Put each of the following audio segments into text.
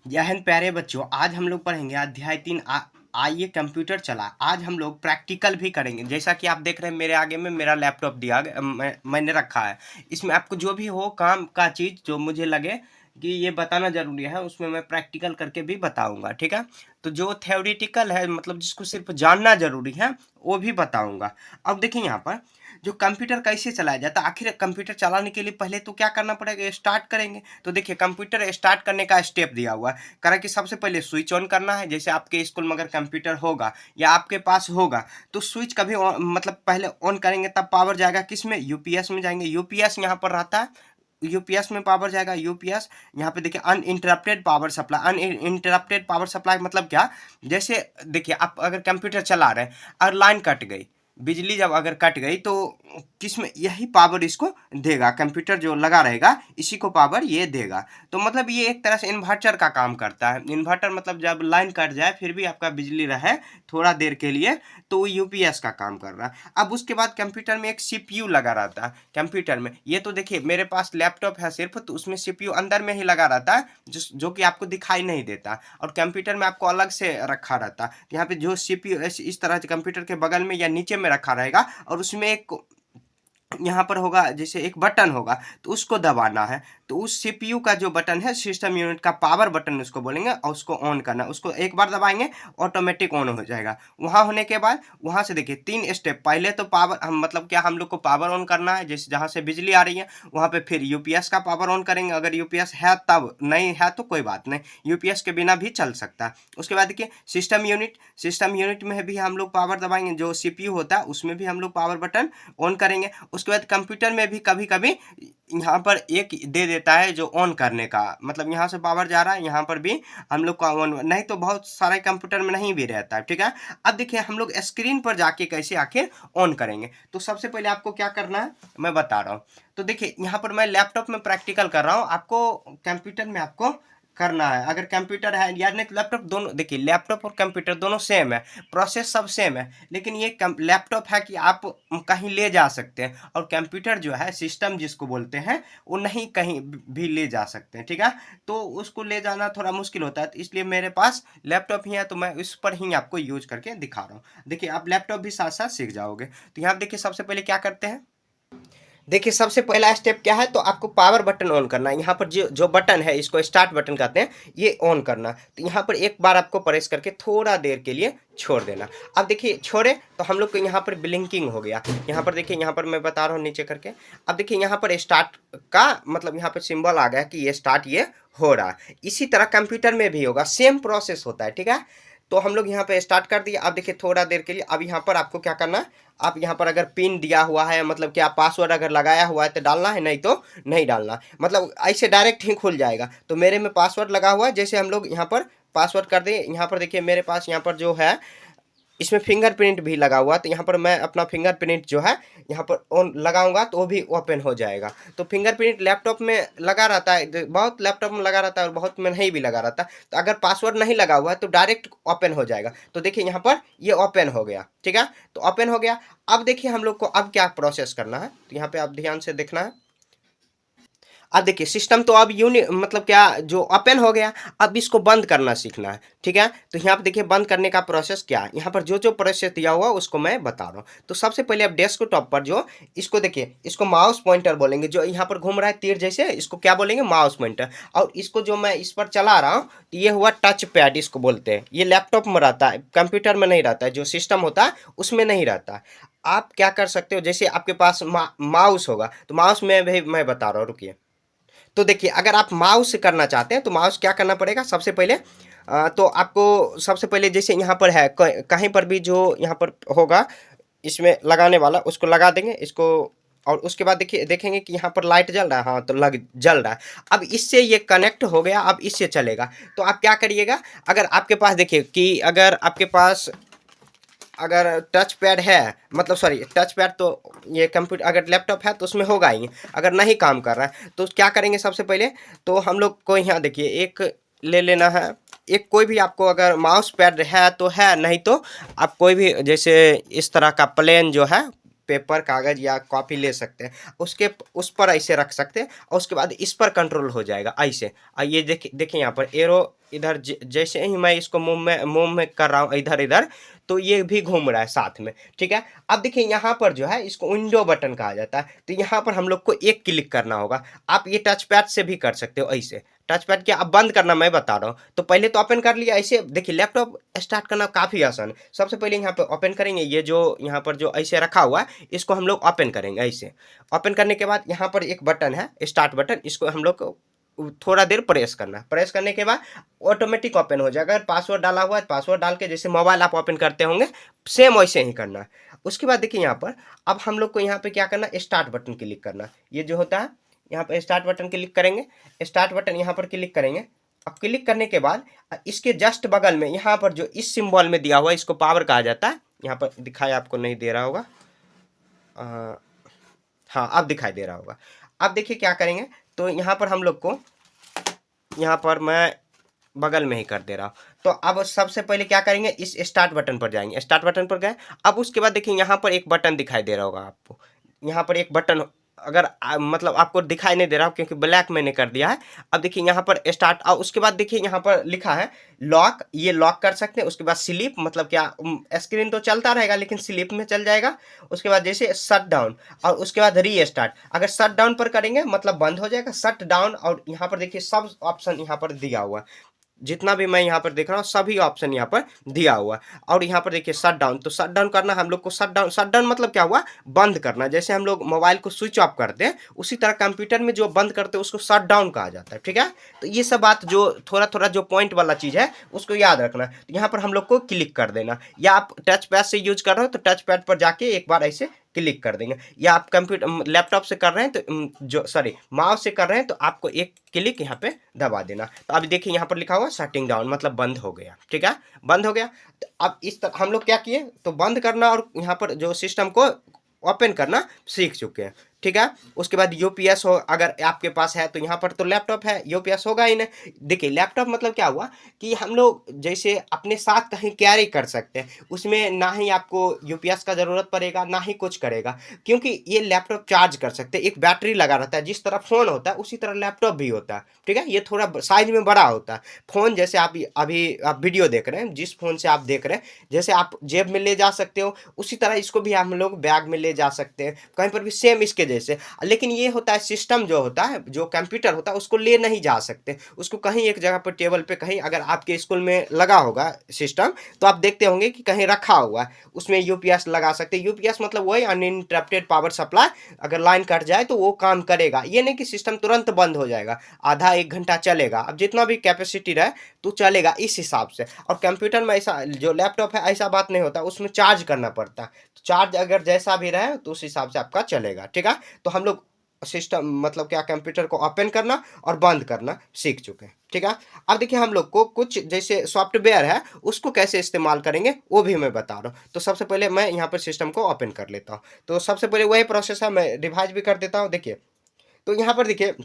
जय हिंद प्यारे बच्चों, आज हम लोग पढ़ेंगे अध्याय 3। आइए कंप्यूटर चला। आज हम लोग प्रैक्टिकल भी करेंगे। जैसा कि आप देख रहे हैं मेरे आगे में मेरा लैपटॉप दिया मैंने रखा है। इसमें आपको जो भी हो काम का चीज़ जो मुझे लगे कि ये बताना ज़रूरी है, उसमें मैं प्रैक्टिकल करके भी बताऊंगा। ठीक है, तो जो थ्योरेटिकल है मतलब जिसको सिर्फ जानना ज़रूरी है वो भी बताऊंगा। अब देखिए यहाँ पर जो कंप्यूटर कैसे चलाया जाता है। आखिर कंप्यूटर चलाने के लिए पहले तो क्या करना पड़ेगा, स्टार्ट करेंगे। तो देखिए कंप्यूटर स्टार्ट करने का स्टेप दिया हुआ है। करा कि सबसे पहले स्विच ऑन करना है। जैसे आपके स्कूल में अगर कंप्यूटर होगा या आपके पास होगा तो स्विच कभी मतलब पहले ऑन करेंगे तब पावर जाएगा किस में, यूपीएस में जाएंगे। यूपीएस यहाँ पर रहता है, यूपीएस में पावर जाएगा। यूपीएस यहाँ पे देखिए uninterrupted power supply. Uninterrupted power supply मतलब क्या, जैसे देखिए आप अगर कंप्यूटर चला रहे हैं और लाइन कट गई, बिजली जब अगर कट गई तो किसमें यही पावर इसको देगा। कंप्यूटर जो लगा रहेगा इसी को पावर ये देगा। तो मतलब ये एक तरह से इन्वर्टर का काम करता है। इन्वर्टर मतलब जब लाइन कट जाए फिर भी आपका बिजली रहे थोड़ा देर के लिए, तो वो यूपीएस का काम कर रहा है। अब उसके बाद कंप्यूटर में एक सीपीयू लगा रहता है। कंप्यूटर में ये तो देखिए मेरे पास लैपटॉप है सिर्फ, तो उसमें सीपीयू अंदर में ही लगा रहता है जो कि आपको दिखाई नहीं देता, और कंप्यूटर में आपको अलग से रखा रहता है। तो यहाँ पे जो सीपीयू इस तरह से कंप्यूटर के बगल में या नीचे में रखा रहेगा, और उसमें एक यहाँ पर होगा जैसे एक बटन होगा तो उसको दबाना है। तो उस सीपीयू का जो बटन है, सिस्टम यूनिट का पावर बटन उसको बोलेंगे, और उसको ऑन करना। उसको एक बार दबाएंगे ऑटोमेटिक ऑन हो जाएगा। वहाँ होने के बाद वहाँ से देखिए 3 स्टेप। पहले तो पावर हम मतलब क्या हम लोग को पावर ऑन करना है, जैसे जहाँ से बिजली आ रही है वहाँ पे फिर यूपीएस का पावर ऑन करेंगे। अगर यूपीएस है तब, नहीं है तो कोई बात नहीं, यूपीएस के बिना भी चल सकता है। उसके बाद देखिए सिस्टम यूनिट। सिस्टम यूनिट में भी हम लोग पावर दबाएंगे। जो सीपीयू होता है उसमें भी हम लोग पावर बटन ऑन करेंगे। उसके बाद कंप्यूटर में भी कभी कभी यहाँ पर एक दे देता है जो ऑन करने का, मतलब यहाँ से पावर जा रहा है, यहाँ पर भी हम लोग का ऑन, नहीं तो बहुत सारे कंप्यूटर में नहीं भी रहता है। ठीक है, अब देखिए हम लोग स्क्रीन पर जाके कैसे आखिर ऑन करेंगे। तो सबसे पहले आपको क्या करना है मैं बता रहा हूँ। तो देखिए यहाँ पर मैं लैपटॉप में प्रैक्टिकल कर रहा हूँ, आपको कंप्यूटर में आपको करना है। अगर कंप्यूटर है या नहीं तो लैपटॉप, दोनों देखिए लैपटॉप और कंप्यूटर दोनों सेम है, प्रोसेस सब सेम है। लेकिन ये लैपटॉप है कि आप कहीं ले जा सकते हैं, और कंप्यूटर जो है सिस्टम जिसको बोलते हैं वो नहीं कहीं भी ले जा सकते हैं। ठीक है, तो उसको ले जाना थोड़ा मुश्किल होता है, तो इसलिए मेरे पास लैपटॉप ही है, तो मैं उस पर ही आपको यूज करके दिखा रहा हूँ। देखिए आप लैपटॉप भी साथ साथ सीख जाओगे। तो यहाँ देखिए सबसे पहले क्या करते हैं। देखिए सबसे पहला स्टेप क्या है, तो आपको पावर बटन ऑन करना है। यहाँ पर जो जो बटन है इसको स्टार्ट बटन कहते हैं, ये ऑन करना। तो यहाँ पर एक बार आपको प्रेस करके थोड़ा देर के लिए छोड़ देना। अब देखिए छोड़े तो हम लोग को यहाँ पर ब्लिंकिंग हो गया। यहाँ पर देखिए, यहाँ पर मैं बता रहा हूँ नीचे करके। अब देखिए यहाँ पर स्टार्ट का मतलब यहाँ पर सिंबल आ गया कि ये स्टार्ट ये हो रहा है। इसी तरह कंप्यूटर में भी होगा, सेम प्रोसेस होता है। ठीक है, तो हम लोग यहाँ पे स्टार्ट कर दिया। अब देखिए थोड़ा देर के लिए, अब यहाँ पर आपको क्या करना है, आप यहाँ पर अगर पिन दिया हुआ है मतलब क्या पासवर्ड अगर लगाया हुआ है तो डालना है, नहीं तो नहीं डालना। मतलब ऐसे डायरेक्ट ही खुल जाएगा। तो मेरे में पासवर्ड लगा हुआ है, जैसे हम लोग यहाँ पर पासवर्ड कर दें। यहाँ पर देखिए मेरे पास यहाँ पर जो है इसमें फिंगरप्रिंट भी लगा हुआ है, तो यहाँ पर मैं अपना फिंगरप्रिंट जो है यहाँ पर ऑन लगाऊंगा तो वो भी ओपन हो जाएगा। तो फिंगरप्रिंट लैपटॉप में लगा रहता है, बहुत लैपटॉप में लगा रहता है और बहुत में नहीं भी लगा रहता। तो अगर पासवर्ड नहीं लगा हुआ है तो डायरेक्ट ओपन हो जाएगा। तो देखिए यहाँ पर ये ओपन हो गया। ठीक है, तो ओपन हो गया। अब देखिए हम लोग को अब क्या प्रोसेस करना है, तो यहाँ पे आप ध्यान से देखना है। अब देखिए सिस्टम तो अब मतलब क्या जो ओपन हो गया, अब इसको बंद करना सीखना है। ठीक है, तो यहाँ पे देखिए बंद करने का प्रोसेस क्या है। यहाँ पर जो जो प्रोसेस दिया हुआ है उसको मैं बता रहा हूँ। तो सबसे पहले आप डेस्कटॉप पर जो इसको देखिए, इसको माउस पॉइंटर बोलेंगे। जो यहाँ पर घूम रहा है तीर जैसे, इसको क्या बोलेंगे, माउस पॉइंटर। और इसको जो मैं इस पर चला रहा हूँ तो ये हुआ टच पैड, इसको बोलते हैं। ये लैपटॉप में रहता है, कंप्यूटर में नहीं रहता है। जो सिस्टम होता है उसमें नहीं रहता है। आप क्या कर सकते हो, जैसे आपके पास माउस होगा, तो माउस में भी मैं बता रहा हूँ, रुकिए। तो देखिए अगर आप माउस से करना चाहते हैं तो माउस क्या करना पड़ेगा सबसे पहले, तो आपको सबसे पहले जैसे यहाँ पर है कहीं पर भी जो यहाँ पर होगा इसमें लगाने वाला, उसको लगा देंगे इसको। और उसके बाद देखिए देखेंगे कि यहाँ पर लाइट जल रहा है, हाँ तो लग जल रहा है। अब इससे ये कनेक्ट हो गया, अब इससे चलेगा। तो आप क्या करिएगा, अगर आपके पास देखिए कि अगर आपके पास अगर टच पैड है, मतलब सॉरी टच पैड तो ये कंप्यूटर अगर लैपटॉप है तो उसमें होगा ही। अगर नहीं काम कर रहा है तो क्या करेंगे सबसे पहले, तो हम लोग को यहाँ देखिए एक ले लेना है। एक कोई भी आपको अगर माउस पैड है तो है, नहीं तो आप कोई भी जैसे इस तरह का प्लेन जो है पेपर कागज या कॉपी ले सकते हैं, उसके उस पर ऐसे रख सकते हैं। और उसके बाद इस पर कंट्रोल हो जाएगा ऐसे। ये देखिए देखिए यहाँ पर एरो इधर जैसे ही मैं इसको मूव में कर रहा हूँ इधर इधर, तो ये भी घूम रहा है साथ में, ठीक है। अब देखिए यहाँ पर जो है इसको विंडो बटन कहा जाता है, तो यहाँ पर हम लोग को एक क्लिक करना होगा। आप ये टच पैड से भी कर सकते हो, ऐसे टच पैड क्या, अब बंद करना मैं बता रहा हूँ। तो पहले तो ओपन कर लिया ऐसे, देखिए लैपटॉप स्टार्ट करना काफ़ी आसान है। सबसे पहले यहाँ पे ओपन करेंगे, ये जो यहाँ पर जो ऐसे रखा हुआ है इसको हम लोग ओपन करेंगे ऐसे। ओपन करने के बाद यहाँ पर एक बटन है स्टार्ट बटन, इसको हम लोग को थोड़ा देर प्रेस करना है। प्रेस करने के बाद ऑटोमेटिक ओपन हो जाएगा। अगर पासवर्ड डाला हुआ है, पासवर्ड डाल के जैसे मोबाइल आप ओपन करते होंगे सेम वैसे ही करना है। उसके बाद देखिए यहाँ पर अब हम लोग को यहाँ पे क्या करना है, स्टार्ट बटन क्लिक करना। ये जो होता है यहाँ पर स्टार्ट बटन क्लिक करेंगे, स्टार्ट बटन यहाँ पर क्लिक करेंगे। अब क्लिक करने के बाद इसके जस्ट बगल में यहाँ पर जो इस सिंबल में दिया हुआ है इसको पावर कहा जाता है। यहाँ पर दिखाया आपको नहीं दे रहा होगा, हाँ अब दिखाई दे रहा होगा। अब देखिए क्या करेंगे, तो यहाँ पर हम लोग को यहाँ पर मैं बगल में ही कर दे रहा हूँ। तो अब सबसे पहले क्या करेंगे, इस स्टार्ट बटन पर जाएंगे। स्टार्ट बटन पर गए, अब उसके बाद देखिए यहाँ पर एक बटन दिखाई दे रहा होगा आपको। यहाँ पर एक बटन अगर मतलब आपको दिखाई नहीं दे रहा हो क्योंकि ब्लैक मैंने कर दिया है। अब देखिए यहाँ पर स्टार्ट, और उसके बाद देखिए यहाँ पर लिखा है लॉक, ये लॉक कर सकते हैं। उसके बाद स्लीप, मतलब क्या स्क्रीन तो चलता रहेगा लेकिन स्लीप में चल जाएगा। उसके बाद जैसे शट डाउन, और उसके बाद री स्टार्ट। अगर शट डाउन पर करेंगे मतलब बंद हो जाएगा, शट डाउन। और यहाँ पर देखिए सब ऑप्शन यहाँ पर दिया हुआ है, जितना भी मैं यहाँ पर देख रहा हूँ सभी ऑप्शन यहाँ पर दिया हुआ है। और यहाँ पर देखिए शट डाउन, तो शट डाउन करना हम लोग को, शट डाउन मतलब क्या हुआ, बंद करना। जैसे हम लोग मोबाइल को स्विच ऑफ करते हैं उसी तरह कंप्यूटर में जो बंद करते हैं उसको शट डाउन कहा जाता है, ठीक है। तो ये सब बात जो थोड़ा थोड़ा जो पॉइंट वाला चीज़ है उसको याद रखना। तो यहाँ पर हम लोग को क्लिक कर देना, या आप टच पैड से यूज कर रहे हो तो टच पैड पर जाके एक बार ऐसे क्लिक कर देंगे, या आप कंप्यूटर लैपटॉप से कर रहे हैं तो जो सॉरी माउस से कर रहे हैं तो आपको एक क्लिक यहाँ पे दबा देना। तो अभी देखिए यहाँ पर लिखा हुआ शटिंग डाउन, मतलब बंद हो गया, ठीक है, बंद हो गया। तो अब इस तरह हम लोग क्या किए, तो बंद करना और यहाँ पर जो सिस्टम को ओपन करना सीख चुके हैं, ठीक है। उसके बाद यूपीएस हो अगर आपके पास है, तो यहाँ पर तो लैपटॉप है, यूपीएस होगा ही नहीं। देखिए लैपटॉप मतलब क्या हुआ कि हम लोग जैसे अपने साथ कहीं कैरी कर सकते हैं, उसमें ना ही आपको यूपीएस का ज़रूरत पड़ेगा ना ही कुछ करेगा, क्योंकि ये लैपटॉप चार्ज कर सकते हैं। एक बैटरी लगा रहता है, जिस तरह फ़ोन होता है उसी तरह लैपटॉप भी होता है, ठीक है। ये थोड़ा साइज में बड़ा होता है। फ़ोन जैसे आप अभी आप वीडियो देख रहे हैं, जिस फ़ोन से आप देख रहे हैं, जैसे आप जेब में ले जा सकते हो उसी तरह इसको भी हम लोग बैग में ले जा सकते हैं, कहीं पर भी सेम इसके जैसे। लेकिन ये होता है सिस्टम जो होता है, जो कंप्यूटर होता है उसको ले नहीं जा सकते, उसको कहीं एक जगह पर टेबल पे, कहीं अगर आपके स्कूल में लगा होगा सिस्टम तो आप देखते होंगे कि कहीं रखा हुआ है, उसमें यूपीएस लगा सकते हैं। यूपीएस मतलब वही अनइंटरप्टेड पावर सप्लाई, अगर लाइन कट जाए तो वो काम करेगा। ये नहीं कि सिस्टम तुरंत बंद हो जाएगा, आधा एक घंटा चलेगा, अब जितना भी कैपेसिटी रहे तो चलेगा इस हिसाब से। और कंप्यूटर में ऐसा, जो लैपटॉप है ऐसा बात नहीं होता, उसमें चार्ज करना पड़ता है। तो चार्ज अगर जैसा भी रहे तो उस हिसाब से आपका चलेगा, ठीक है। तो हम लोग सिस्टम मतलब क्या, कंप्यूटर को ओपन करना और बंद करना सीख चुके हैं, ठीक है। अब देखिए हम लोग को कुछ जैसे सॉफ्टवेयर है उसको कैसे इस्तेमाल करेंगे वो भी मैं बता रहा हूँ। तो सबसे पहले मैं यहाँ पर सिस्टम को ओपन कर लेता हूँ। तो सबसे पहले वही प्रोसेस है, मैं रिवाइज भी कर देता हूँ। देखिए तो यहाँ पर देखिए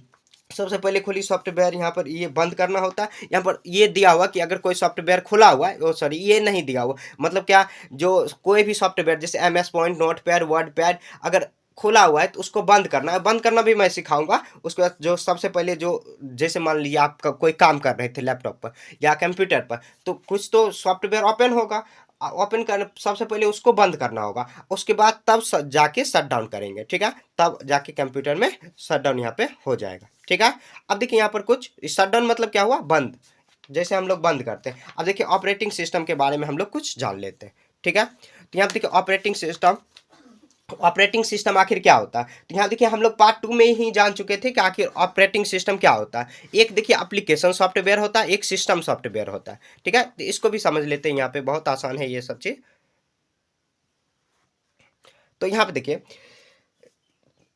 सबसे पहले खुली सॉफ्टवेयर, यहाँ पर ये बंद करना होता है। यहाँ पर ये दिया हुआ कि अगर कोई सॉफ्टवेयर खुला हुआ है, ओ सॉरी ये नहीं दिया हुआ, मतलब क्या, जो कोई भी सॉफ्टवेयर जैसे MS पॉइंट, नोटपैड, वर्डपैड अगर खुला हुआ है तो उसको बंद करना है। बंद करना भी मैं सिखाऊंगा। उसके बाद जो सबसे पहले जो, जैसे मान लीजिए आप कोई काम कर रहे थे लैपटॉप पर या कंप्यूटर पर, तो कुछ तो सॉफ्टवेयर ओपन होगा, ओपन करने सबसे पहले उसको बंद करना होगा, उसके बाद तब जाके शट डाउन करेंगे, ठीक है, तब जाके कंप्यूटर में शट डाउन यहाँ पे हो जाएगा, ठीक है। अब देखिए यहाँ पर कुछ शट डाउन मतलब क्या हुआ, बंद, जैसे हम लोग बंद करते हैं। अब देखिए ऑपरेटिंग सिस्टम के बारे में हम लोग कुछ जान लेते हैं, ठीक है। तो यहाँ देखिए ऑपरेटिंग सिस्टम आखिर क्या होता है। तो यहाँ देखिए हम लोग पार्ट 2 में ही जान चुके थे कि आखिर ऑपरेटिंग सिस्टम क्या होता है। एक देखिए एप्लीकेशन सॉफ्टवेयर होता है, एक सिस्टम सॉफ्टवेयर होता है, ठीक है। तो इसको भी समझ लेते हैं, यहाँ पे बहुत आसान है ये सब चीज़। तो यहाँ पे देखिए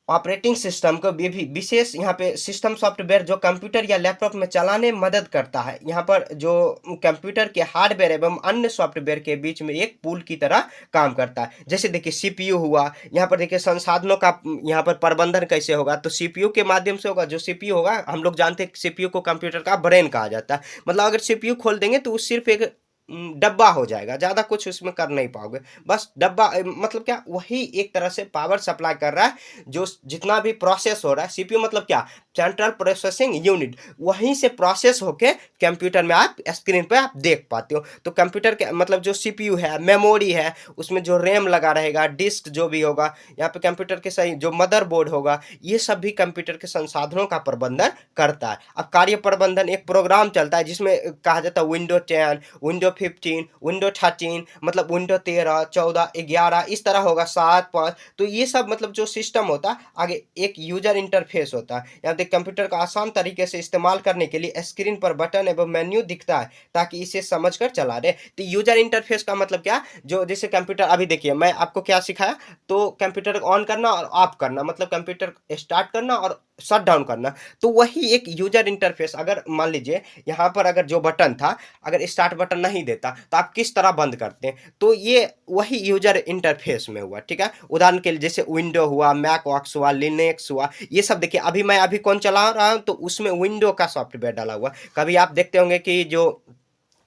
ऑपरेटिंग सिस्टम को भी विशेष यहाँ पे सिस्टम सॉफ्टवेयर जो कंप्यूटर या लैपटॉप में चलाने में मदद करता है। यहाँ पर जो कंप्यूटर के हार्डवेयर एवं अन्य सॉफ्टवेयर के बीच में एक पुल की तरह काम करता है। जैसे देखिए CPU हुआ, यहाँ पर देखिए संसाधनों का यहाँ पर प्रबंधन कैसे होगा, तो CPU के माध्यम से होगा। जो CPU होगा, हम लोग जानते हैं CPU को कंप्यूटर का ब्रेन कहा जाता है। मतलब अगर CPU खोल देंगे तो सिर्फ एक डब्बा हो जाएगा, ज़्यादा कुछ उसमें कर नहीं पाओगे। बस डब्बा मतलब क्या, वही एक तरह से पावर सप्लाई कर रहा है, जो जितना भी प्रोसेस हो रहा है, सीपीयू मतलब क्या, सेंट्रल प्रोसेसिंग यूनिट, वहीं से प्रोसेस होके कंप्यूटर में आप स्क्रीन पे आप देख पाते हो। तो कंप्यूटर के मतलब जो सीपीयू है, मेमोरी है, उसमें जो रैम लगा रहेगा, डिस्क जो भी होगा, यहाँ पे कंप्यूटर के सही जो मदरबोर्ड होगा, ये सब भी कंप्यूटर के संसाधनों का प्रबंधन करता है। अब कार्य प्रबंधन एक प्रोग्राम चलता है जिसमें कहा जाता है विंडो 10, विंडो 15, विंडो 13, मतलब विंडो 13, 14, 11, इस तरह होगा, 7, 5। तो ये सब मतलब जो सिस्टम होता है, आगे एक यूजर इंटरफेस होता है। यहाँ पे कंप्यूटर का आसान तरीके से इस्तेमाल करने के लिए स्क्रीन पर बटन एवं मेन्यू दिखता है ताकि इसे समझकर चला रहे। तो यूजर इंटरफेस का मतलब क्या, जो जैसे कंप्यूटर, अभी देखिए मैं आपको क्या सिखाया, तो कंप्यूटर ऑन करना और ऑफ करना, मतलब कंप्यूटर स्टार्ट करना और शट डाउन करना, तो वही एक यूजर इंटरफेस। अगर मान लीजिए यहाँ पर अगर जो बटन था, अगर स्टार्ट बटन नहीं देता तो आप किस तरह बंद करते हैं, तो ये वही यूजर इंटरफेस में हुआ, ठीक है। उदाहरण के लिए जैसे विंडो हुआ, मैक ऑक्स हुआ, लिनक्स हुआ, ये सब देखिए, अभी मैं अभी कौन चला रहा हूँ, तो उसमें विंडो का सॉफ्टवेयर डाला हुआ। कभी आप देखते होंगे कि जो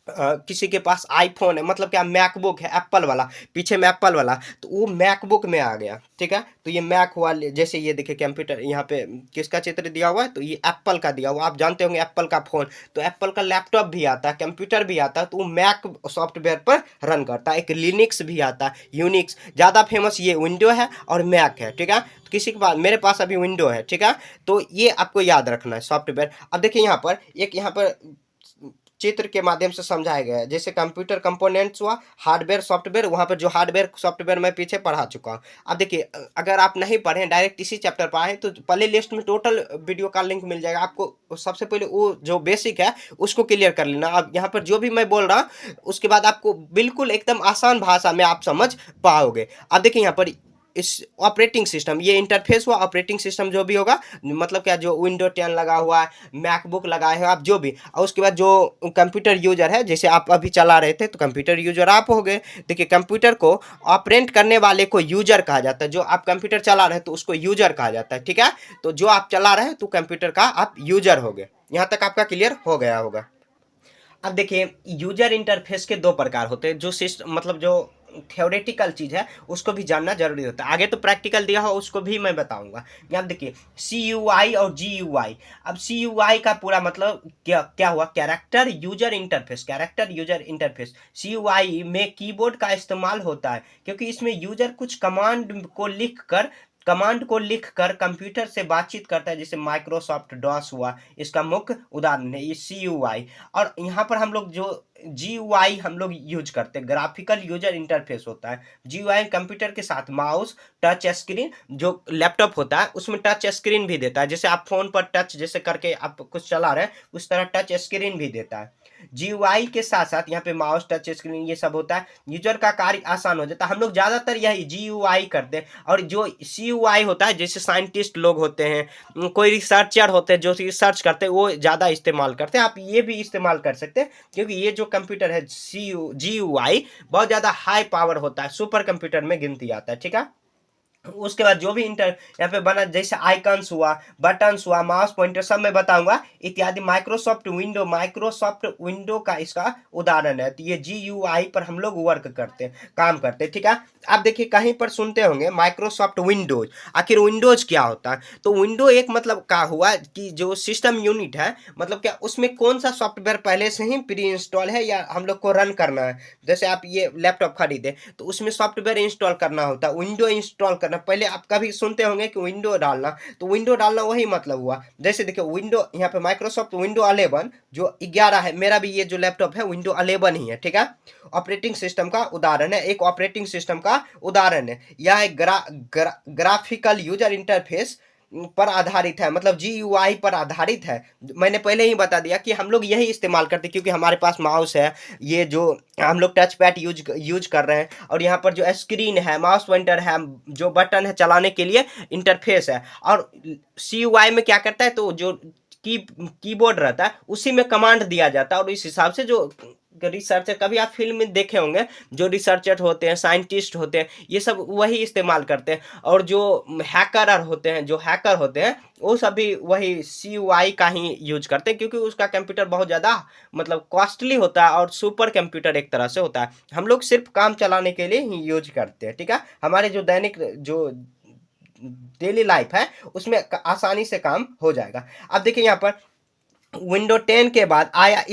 किसी के पास आईफोन है, मतलब क्या मैकबुक है एप्पल वाला, पीछे में एप्पल वाला, तो वो मैकबुक में आ गया, ठीक है। तो ये मैक हुआ, जैसे ये देखिए कंप्यूटर, यहाँ पे किसका चित्र दिया हुआ है, तो ये एप्पल का दिया हुआ, आप जानते होंगे एप्पल का फ़ोन। तो एप्पल का लैपटॉप भी आता है, कंप्यूटर भी आता है, तो वो मैक सॉफ्टवेयर पर रन करता है। एक लिनक्स भी आता है, यूनिक्स। ज़्यादा फेमस ये विंडो है और मैक है, ठीक है। तो किसी के पास, मेरे पास अभी विंडो है, ठीक है। तो ये आपको याद रखना है सॉफ्टवेयर। अब देखिए यहाँ पर एक, यहाँ पर चित्र के माध्यम से समझाया गया है, जैसे कंप्यूटर कंपोनेंट्स हुआ, हार्डवेयर सॉफ्टवेयर, वहाँ पर जो हार्डवेयर सॉफ्टवेयर मैं पीछे पढ़ा चुका हूँ। अब देखिए अगर आप नहीं पढ़े, डायरेक्ट इसी चैप्टर पर आए, तो प्ले लिस्ट में टोटल वीडियो का लिंक मिल जाएगा आपको। सबसे पहले वो जो बेसिक है उसको क्लियर कर लेना। अब यहाँ पर जो भी मैं बोल रहा हूँ, उसके बाद आपको बिल्कुल एकदम आसान भाषा में आप समझ पाओगे। अब देखिए यहाँ पर इस ऑपरेटिंग सिस्टम, ये इंटरफेस हुआ, ऑपरेटिंग सिस्टम जो भी होगा, मतलब क्या, जो विंडो 10 लगा हुआ है, मैकबुक लगाए हैं आप जो भी, और उसके बाद जो कंप्यूटर यूजर है, जैसे आप अभी चला रहे थे, तो कंप्यूटर यूजर आप हो गए। देखिए कंप्यूटर को ऑपरेट करने वाले को यूजर कहा जाता है। जो आप कंप्यूटर चला रहे हैं तो उसको यूजर कहा जाता है, ठीक है। तो जो आप चला रहे हैं तो कंप्यूटर का आप यूजर हो गए। यहाँ तक आपका क्लियर हो गया होगा। अब देखिए यूजर इंटरफेस के दो प्रकार होते हैं, जो सिस्टम मतलब जो थ्योरेटिकल चीज़ है उसको भी जानना जरूरी होता है। आगे तो प्रैक्टिकल दिया हो उसको भी मैं बताऊंगा। यहाँ देखिए CUI और GUI। अब CUI का पूरा मतलब क्या क्या हुआ, character user interface. Character user interface, CUI में कीबोर्ड का इस्तेमाल होता है, क्योंकि इसमें यूजर कुछ कमांड को लिखकर कंप्यूटर से बातचीत करता है, जैसे माइक्रोसॉफ्ट डॉस हुआ, इसका मुख्य उदाहरण है ये CUI। और यहाँ पर हम लोग जो GUI हम लोग यूज करते हैं, ग्राफिकल यूजर इंटरफेस होता है। GUI कंप्यूटर के साथ माउस, टच स्क्रीन, जो लैपटॉप होता है उसमें टच स्क्रीन भी देता है, जैसे आप फोन पर टच जैसे करके आप कुछ चला रहे हैं, उस तरह टच स्क्रीन भी देता है। GUI के साथ साथ यहाँ पे माउस, टच स्क्रीन, ये सब होता है। यूजर का कार्य आसान हो जाता है। हम लोग ज्यादातर यही GUI करते हैं। और जो CUI होता है, जैसे साइंटिस्ट लोग होते हैं, कोई रिसर्चर होते हैं जो रिसर्च करते हैं, वो ज्यादा इस्तेमाल करते हैं। आप ये भी इस्तेमाल कर सकते हैं, क्योंकि ये जो कंप्यूटर है GUI बहुत ज्यादा हाई पावर होता है, सुपर कंप्यूटर में गिनती आता है, ठीक है। उसके बाद जो भी यहाँ पे बना, जैसे आइकन्स हुआ, बटन्स हुआ, माउस पॉइंटर, सब मैं बताऊंगा इत्यादि। माइक्रोसॉफ्ट विंडो का इसका उदाहरण है। तो ये GUI पर हम लोग वर्क करते हैं, काम करते हैं, ठीक है। आप देखिए कहीं पर सुनते होंगे माइक्रोसॉफ्ट विंडोज। आखिर विंडोज क्या होता है, तो विंडो एक मतलब क्या हुआ कि जो सिस्टम यूनिट है, मतलब क्या उसमें कौन सा सॉफ्टवेयर पहले से ही प्री इंस्टॉल है या हम लोग को रन करना है। जैसे आप ये लैपटॉप खरीदे तो उसमें सॉफ्टवेयर इंस्टॉल करना होता है, विंडो इंस्टॉल करना। पहले आप कभी सुनते होंगे कि विंडो डालना, तो विंडो डालना वही मतलब हुआ। जैसे देखिए विंडो, यहाँ पे माइक्रोसॉफ्ट विंडो 11 जो 11 है, मेरा भी ये जो लैपटॉप है विंडो 11 ही है, ठीक है। ऑपरेटिंग सिस्टम का उदाहरण है, एक ऑपरेटिंग सिस्टम का उदाहरण है। यह एक ग्राफिकल यूजर इंटरफेस पर आधारित है, मतलब GUI पर आधारित है। मैंने पहले ही बता दिया कि हम लोग यही इस्तेमाल करते हैं, क्योंकि हमारे पास माउस है, ये जो हम लोग टच पैड यूज कर रहे हैं, और यहाँ पर जो स्क्रीन है, माउस पॉइंटर है, जो बटन है चलाने के लिए इंटरफेस है। और CUI में क्या करता है, तो जो कीबोर्ड रहता है उसी में कमांड दिया जाता है, और इस हिसाब से जो रिसर्चर, कभी आप फिल्म में देखे होंगे जो रिसर्चर होते हैं, साइंटिस्ट होते हैं, ये सब वही इस्तेमाल करते हैं। और जो हैकर होते हैं, जो हैकर होते हैं, वो सभी वही CUI का ही यूज करते हैं, क्योंकि उसका कंप्यूटर बहुत ज़्यादा मतलब कॉस्टली होता है और सुपर कंप्यूटर एक तरह से होता है। हम लोग सिर्फ काम चलाने के लिए ही यूज करते हैं, ठीक है। हमारे जो दैनिक जो डेली लाइफ है उसमें आसानी से काम हो जाएगा। अब देखिए यहाँ पर विंडो 10 के बाद आया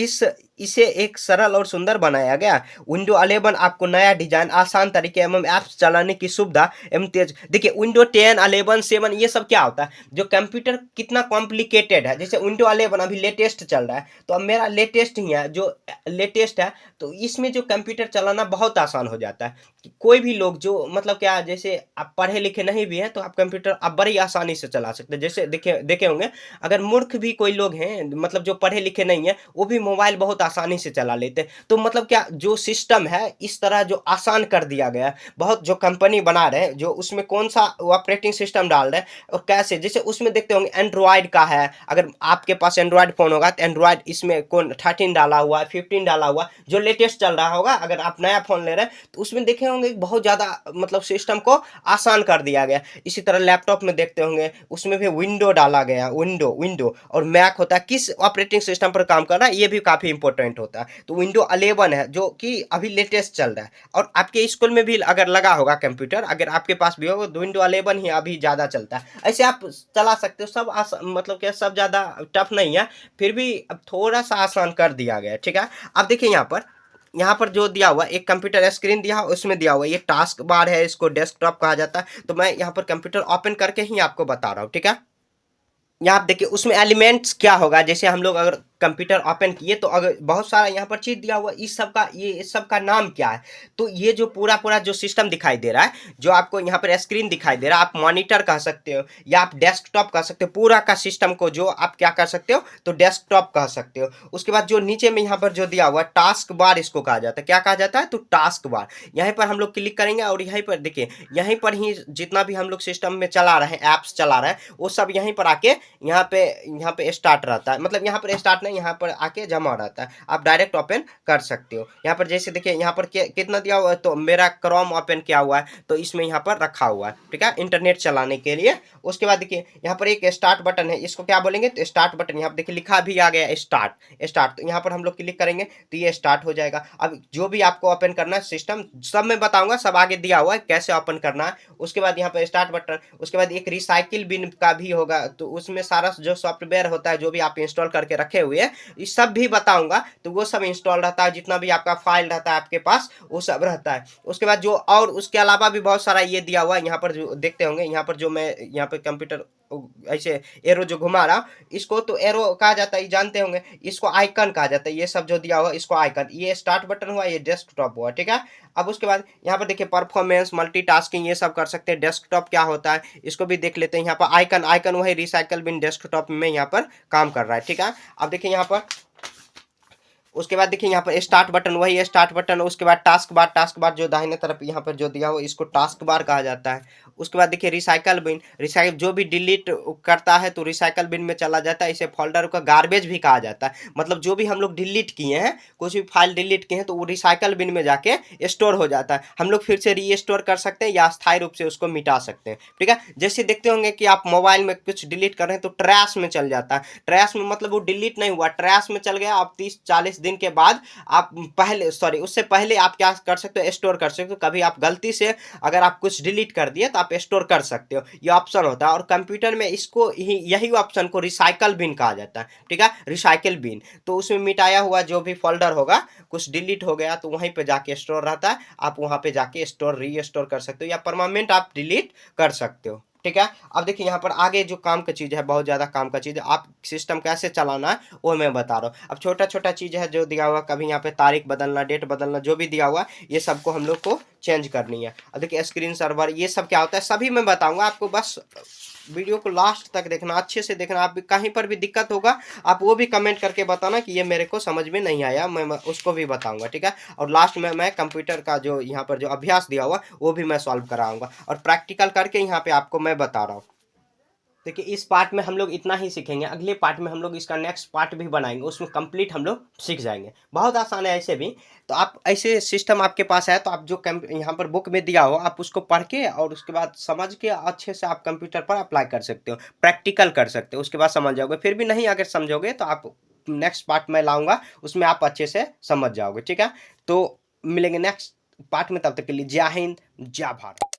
इसे एक सरल और सुंदर बनाया गया। विंडो 11 आपको नया डिजाइन, आसान तरीके एवं ऐप्स चलाने की सुविधा एवं तेज। देखिए विंडो 10, 11, 7 ये सब क्या होता है, जो कंप्यूटर कितना कॉम्प्लिकेटेड है। जैसे विंडो 11 अभी लेटेस्ट चल रहा है, तो अब मेरा लेटेस्ट ही है, जो लेटेस्ट है, तो इसमें जो कंप्यूटर चलाना बहुत आसान हो जाता है। कोई भी लोग जो मतलब क्या, जैसे आप पढ़े लिखे नहीं भी हैं तो आप कंप्यूटर आप बड़ी आसानी से चला सकते हैं। जैसे देखे होंगे, अगर मूर्ख भी कोई लोग हैं, मतलब जो पढ़े लिखे नहीं है, वो भी मोबाइल बहुत आसानी से चला लेते हैं। तो मतलब क्या, जो सिस्टम है इस तरह जो आसान कर दिया गया है, बहुत जो कंपनी बना रहे हैं, जो उसमें कौन सा ऑपरेटिंग सिस्टम डाल रहे हैं और कैसे, जैसे उसमें देखते होंगे एंड्रॉयड का है। अगर आपके पास एंड्रॉयड फोन होगा तो एंड्रॉयड इसमें कौन 13 डाला हुआ है, 15 डाला हुआ, जो लेटेस्ट चल रहा होगा। अगर आप नया फोन ले रहे हैं तो उसमें देखे होंगे बहुत ज्यादा मतलब सिस्टम को आसान कर दिया गया। इसी तरह लैपटॉप में देखते होंगे, उसमें भी विंडो डाला गया, विंडो और मैक होता है, किस ऑपरेटिंग सिस्टम पर काम कर रहा है ये भी काफी इंपॉर्टेंट होता है। तो विंडो 11 है जो कि अभी लेटेस्ट चल रहा है, और आपके स्कूल में भी अगर लगा होगा कंप्यूटर, अगर आपके पास भी होगा, तो विंडो 11 ही अभी ज्यादा चलता है। ऐसे आप चला सकते हो, सब मतलब क्या, सब ज्यादा टफ नहीं है, फिर भी अब थोड़ा सा आसान कर दिया गया है, ठीक है। अब देखिए यहाँ पर जो दिया हुआ एक कंप्यूटर स्क्रीन दिया हुआ, उसमें दिया हुआ ये टास्क बार है, इसको डेस्कटॉप कहा जाता है। तो मैं यहाँ पर कंप्यूटर ओपन करके ही आपको बता रहा हूँ, ठीक है। यहाँ आप देखिए उसमें एलिमेंट्स क्या होगा। जैसे हम लोग अगर कंप्यूटर ओपन किए तो अगर बहुत सारा यहाँ पर चीज दिया हुआ, इस सब का नाम क्या है। तो ये जो पूरा पूरा जो सिस्टम दिखाई दे रहा है, जो आपको यहाँ पर स्क्रीन दिखाई दे रहा है, आप मॉनिटर कह सकते हो या आप डेस्कटॉप कह सकते हो। पूरा का सिस्टम को जो आप क्या कर सकते हो, तो डेस्कटॉप कह सकते हो। उसके बाद जो नीचे में यहाँ पर जो दिया हुआ टास्क बार, इसको कहा जाता है, क्या कहा जाता है, तो टास्क बार। यहीं पर हम लोग क्लिक करेंगे और यहीं पर देखिए, यहीं पर ही जितना भी हम लोग सिस्टम में चला रहे हैं, ऐप्स चला रहे हैं, वो सब यहीं पर आके यहाँ पे स्टार्ट रहता है। मतलब यहाँ पर स्टार्ट नहीं, यहाँ पर आके जमा रहता है। आप डायरेक्ट ओपन कर सकते हो। यहाँ पर जैसे देखिए, यहाँ पर कितना दिया हुआ है, तो मेरा क्रोम ओपन किया हुआ है, तो इसमें यहाँ पर रखा हुआ है, ठीक है, इंटरनेट चलाने के लिए। उसके बाद देखिए यहाँ पर एक स्टार्ट बटन है, इसको क्या बोलेंगे, तो स्टार्ट बटन। यहाँ पर देखिए लिखा भी आ गया स्टार्ट। तो यहाँ पर हम लोग क्लिक करेंगे तो ये स्टार्ट हो जाएगा। अब जो भी आपको ओपन करना है सिस्टम, सब मैं बताऊंगा, सब आगे दिया हुआ है कैसे ओपन करना है। उसके बाद यहाँ पर स्टार्ट बटन, उसके बाद एक रिसाइकिल बिन का भी होगा, तो उसमें सारा जो सॉफ्टवेयर होता है, जो भी आप इंस्टॉल करके रखे हुए हैं, ये सब भी बताऊंगा। तो वो सब इंस्टॉल रहता है, जितना भी आपका फाइल रहता है आपके पास, वो सब रहता है। उसके बाद जो, और उसके अलावा भी बहुत सारा ये दिया हुआ है। यहाँ पर जो देखते होंगे, यहाँ पर जो मैं यहाँ पे कंप्यूटर ऐसे एरो जो घुमा रहा, इसको तो एरो कहा जाता है, जानते होंगे। इसको आइकन कहा जाता है, ये सब जो दिया हुआ इसको आइकन। ये स्टार्ट बटन हुआ, ये डेस्कटॉप हुआ, ठीक है। अब उसके बाद यहाँ पर देखिए परफॉर्मेंस, मल्टीटास्किंग, ये सब कर सकते हैं। डेस्कटॉप क्या होता है इसको भी देख लेते हैं। यहाँ पर आइकन वही रिसाइकल बिन डेस्कटॉप में यहाँ पर काम कर रहा है, ठीक है। अब देखिए यहाँ पर, उसके बाद देखिए यहाँ पर स्टार्ट बटन, वही है स्टार्ट बटन। उसके बाद टास्क बार जो दाहिने तरफ यहाँ पर जो दिया हो, इसको टास्क बार कहा जाता है। उसके बाद देखिए रिसाइकल बिन, रिसाइकल जो भी डिलीट करता है तो रिसाइकल बिन में चला जाता है। इसे फोल्डर का गार्बेज भी कहा जाता है। मतलब जो भी हम लोग डिलीट किए हैं, कुछ भी फाइल डिलीट किए हैं, तो वो रिसाइकल बिन में जाके स्टोर हो जाता है। हम लोग फिर से रीस्टोर कर सकते हैं या स्थायी रूप से उसको मिटा सकते हैं, ठीक है। जैसे देखते होंगे कि आप मोबाइल में कुछ डिलीट कर रहे हैं तो ट्रैश में चल जाता है। ट्रैश में मतलब वो डिलीट नहीं हुआ, ट्रैश में चल गया। आप 30-40 दिन के बाद आप उससे पहले आप क्या कर सकते हो, स्टोर कर सकते हो। कभी आप गलती से अगर आप कुछ डिलीट कर दिए तो आप स्टोर कर सकते हो, ये ऑप्शन होता है। और कंप्यूटर में इसको यही ऑप्शन को रिसाइकल बिन कहा जाता है, ठीक है, रिसाइकल बिन। तो उसमें मिटाया हुआ जो भी फोल्डर होगा, कुछ डिलीट हो गया, तो वहीं पे जाके स्टोर रहता है। आप वहां पे जाके रीस्टोर कर सकते हो या परमानेंट आप डिलीट कर सकते हो, ठीक है। अब देखिए यहाँ पर आगे जो काम का चीज है, बहुत ज्यादा काम का चीज है, आप सिस्टम कैसे चलाना है वो मैं बता रहा हूँ। अब छोटा छोटा चीज है जो दिया हुआ, कभी यहाँ पे तारीख बदलना, डेट बदलना, जो भी दिया हुआ ये सबको हम लोग को चेंज करनी है। अब देखिए स्क्रीन सर्वर, ये सब क्या होता है सभी मैं बताऊंगा आपको। बस वीडियो को लास्ट तक देखना, अच्छे से देखना। आप कहीं पर भी दिक्कत होगा आप वो भी कमेंट करके बताना कि ये मेरे को समझ में नहीं आया, मैं उसको भी बताऊंगा, ठीक है। और लास्ट में मैं कंप्यूटर का जो यहाँ पर जो अभ्यास दिया हुआ वो भी मैं सॉल्व कराऊंगा और प्रैक्टिकल करके यहाँ पे आपको मैं बता रहा हूँ। देखिए इस पार्ट में हम लोग इतना ही सीखेंगे, अगले पार्ट में हम लोग इसका नेक्स्ट पार्ट भी बनाएंगे, उसमें कंप्लीट हम लोग सीख जाएंगे। बहुत आसान है ऐसे भी। तो आप ऐसे सिस्टम आपके पास है तो आप जो यहाँ पर बुक में दिया हो आप उसको पढ़ के और उसके बाद समझ के अच्छे से आप कंप्यूटर पर अप्लाई कर सकते हो, प्रैक्टिकल कर सकते हो, उसके बाद समझ जाओगे। फिर भी नहीं अगर समझोगे तो आप नेक्स्ट पार्ट में लाऊंगा, उसमें आप अच्छे से समझ जाओगे। ठीक है, तो मिलेंगे नेक्स्ट पार्ट में, तब तक के लिए जय हिंद जय भारत।